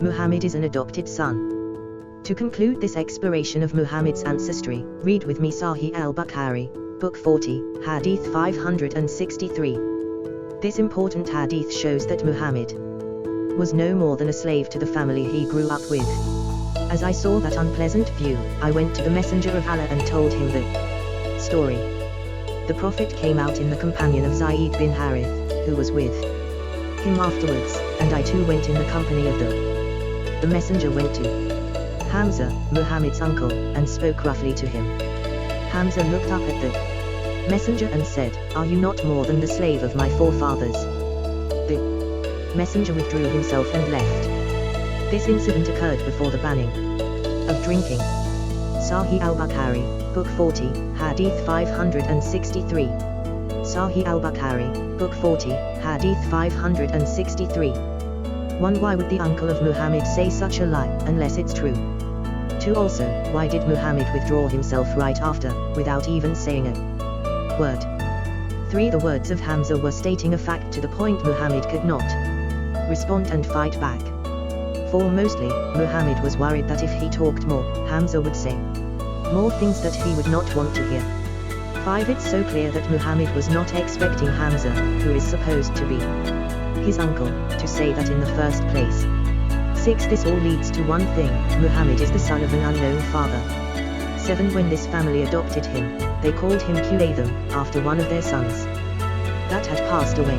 Muhammad is an adopted son. To conclude this exploration of Muhammad's ancestry, read with me Sahih al-Bukhari, Book 40, Hadith 563. This important hadith shows that Muhammad was no more than a slave to the family he grew up with. As I saw that unpleasant view, I went to the Messenger of Allah and told him the story. The Prophet came out in the companion of Zayd bin Harith, who was with him afterwards, and I too went in the company of the messenger went to Hamza, Muhammad's uncle, and spoke roughly to him. Hamza looked up at the messenger and said, "Are you not more than the slave of my forefathers?" The messenger withdrew himself and left. This incident occurred before the banning of drinking. Sahih al-Bukhari, Book 40, Hadith 563. Sahih al-Bukhari, Book 40, Hadith 563. 1. Why would the uncle of Muhammad say such a lie, unless it's true? 2. Also, why did Muhammad withdraw himself right after, without even saying a word? 3. The words of Hamza were stating a fact to the point Muhammad could not respond and fight back. 4. Mostly, Muhammad was worried that if he talked more, Hamza would say more things that he would not want to hear. 5. It's so clear that Muhammad was not expecting Hamza, who is supposed to be his uncle, to say that in the first place. 6. This all leads to one thing: Muhammad is the son of an unknown father. 7. When this family adopted him, they called him Quatham, after one of their sons that had passed away.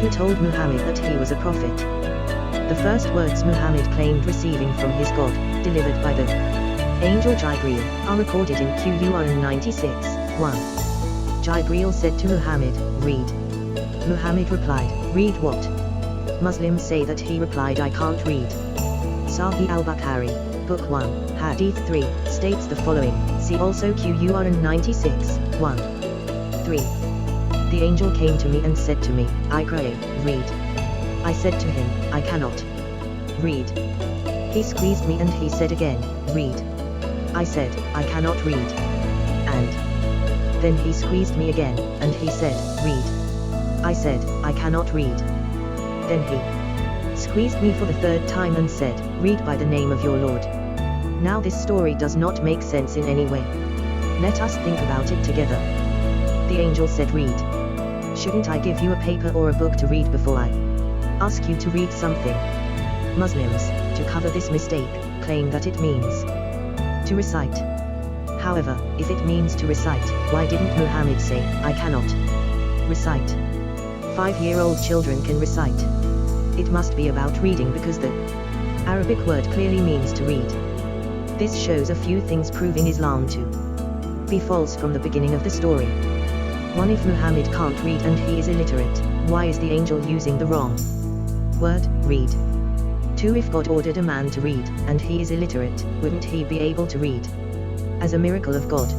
He told Muhammad that he was a prophet. The first words Muhammad claimed receiving from his God, delivered by the angel Jibreel, are recorded in Quran 96, 1. Jibreel said to Muhammad, "Read." Muhammad replied, "Read what?" Muslims say that he replied, "I can't read." Sahih al-Bukhari, Book 1, Hadith 3, states the following, see also Quran 96, 1. 3. The angel came to me and said to me, "Iqra, read." I said to him, "I cannot read." He squeezed me and he said again, "Read." I said, "I cannot read." And then he squeezed me again, and he said, "Read." I said, "I cannot read." Then he squeezed me for the third time and said, "Read by the name of your Lord." Now this story does not make sense in any way. Let us think about it together. The angel said, "Read." Shouldn't I give you a paper or a book to read before I ask you to read something? Muslims, to cover this mistake, claim that it means to recite. However, if it means to recite, why didn't Muhammad say, "I cannot recite"? 5-year-old children can recite. It must be about reading because the Arabic word clearly means to read. This shows a few things proving Islam to be false from the beginning of the story. 1. If Muhammad can't read and he is illiterate, why is the angel using the wrong word, read? 2. If God ordered a man to read, and he is illiterate, wouldn't he be able to read as a miracle of God?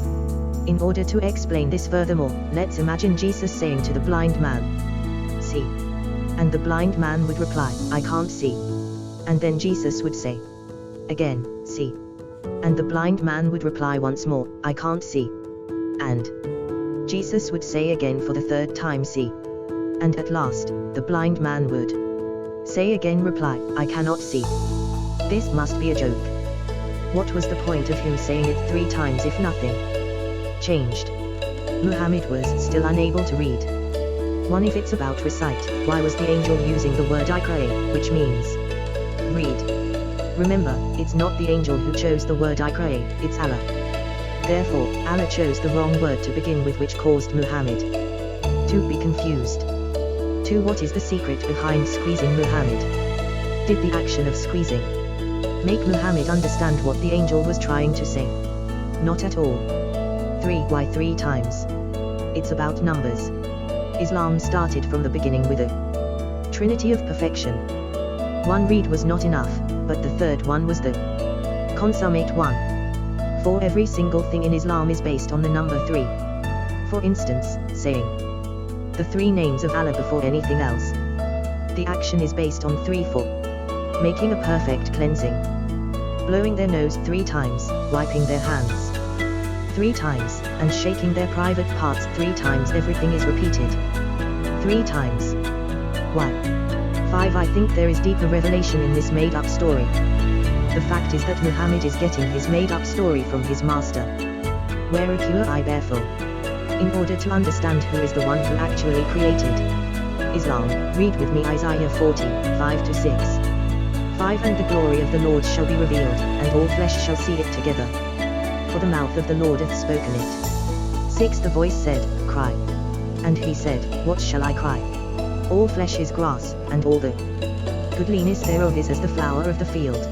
In order to explain this furthermore, let's imagine Jesus saying to the blind man, "See." And the blind man would reply, "I can't see." And then Jesus would say again, "See." And the blind man would reply once more, "I can't see." And Jesus would say again for the third time, "See." And at last, the blind man would say again, reply, "I cannot see." This must be a joke. What was the point of him saying it 3 times if nothing changed? Muhammad was still unable to read. 1. If it's about recite, why was the angel using the word Iqra, which means read? Remember, it's not the angel who chose the word Iqra, it's Allah. Therefore, Allah chose the wrong word to begin with, which caused Muhammad to be confused. 2. What is the secret behind squeezing Muhammad? Did the action of squeezing make Muhammad understand what the angel was trying to say? Not at all. 3. Why 3 times? It's about numbers. Islam started from the beginning with a trinity of perfection. 1 read was not enough, but the third one was the consummate one. For every single thing in Islam is based on the number 3. For instance, saying the 3 names of Allah before anything else. The action is based on 3. For making a perfect cleansing, blowing their nose 3 times, wiping their hands 3 times, and shaking their private parts 3 times. Everything is repeated 3 times. Why? 5. I think there is deeper revelation in this made-up story. The fact is that Muhammad is getting his made-up story from his master. Where occur I therefore. In order to understand who is the one who actually created Islam, read with me Isaiah 40, 5-6. 5. And the glory of the Lord shall be revealed, and all flesh shall see it together. For the mouth of the Lord hath spoken it. 6. The voice said, Cry. And he said, What shall I cry? All flesh is grass, and all the goodliness thereof is as the flower of the field.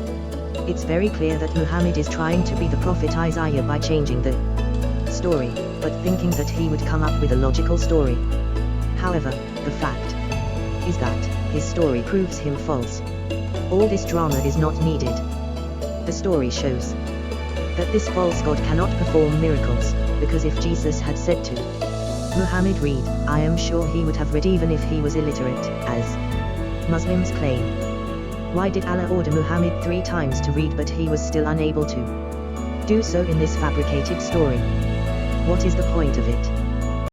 It's very clear that Muhammad is trying to be the prophet Isaiah by changing the story, but thinking that he would come up with a logical story. However, the fact is that his story proves him false. All this drama is not needed. The story shows that this false god cannot perform miracles, because if Jesus had said to Muhammad read, I am sure he would have read even if he was illiterate, as Muslims claim. Why did Allah order Muhammad 3 times to read but he was still unable to do so in this fabricated story? What is the point of it?